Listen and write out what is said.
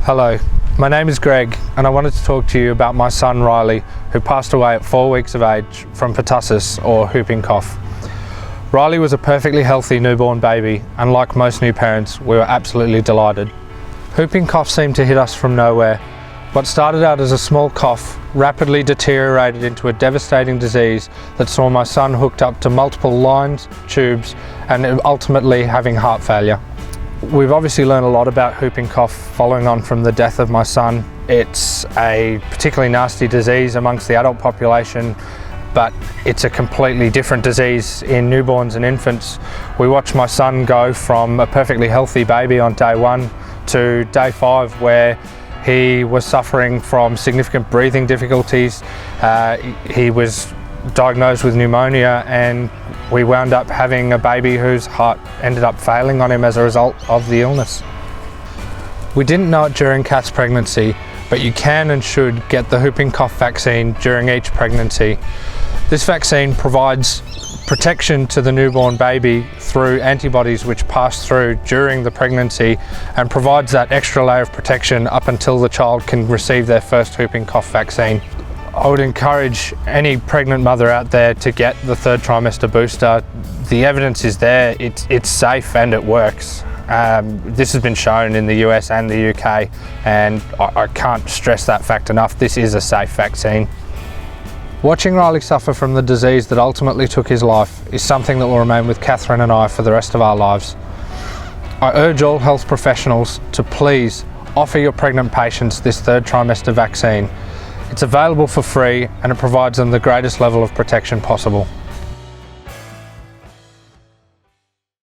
Hello, my name is Greg and I wanted to talk to you about my son Riley, who passed away at 4 weeks of age from pertussis or whooping cough. Riley was a perfectly healthy newborn baby and like most new parents we were absolutely delighted. Whooping cough seemed to hit us from nowhere. What started out as a small cough rapidly deteriorated into a devastating disease that saw my son hooked up to multiple lines, tubes and ultimately having heart failure. We've obviously learned a lot about whooping cough following on from the death of my son. It's a particularly nasty disease amongst the adult population, but it's a completely different disease in newborns and infants. We watched my son go from a perfectly healthy baby on day 1 to day 5 where he was suffering from significant breathing difficulties. He was diagnosed with pneumonia and we wound up having a baby whose heart ended up failing on him as a result of the illness. We didn't know it during Kat's pregnancy, but you can and should get the whooping cough vaccine during each pregnancy. This vaccine provides protection to the newborn baby through antibodies which pass through during the pregnancy and provides that extra layer of protection up until the child can receive their first whooping cough vaccine. I would encourage any pregnant mother out there to get the 3rd trimester booster. The evidence is there, it's safe and it works. This has been shown in the US and the UK and I can't stress that fact enough. This is a safe vaccine. Watching Riley suffer from the disease that ultimately took his life is something that will remain with Catherine and I for the rest of our lives. I urge all health professionals to please offer your pregnant patients this 3rd trimester vaccine. It's available for free and it provides them the greatest level of protection possible.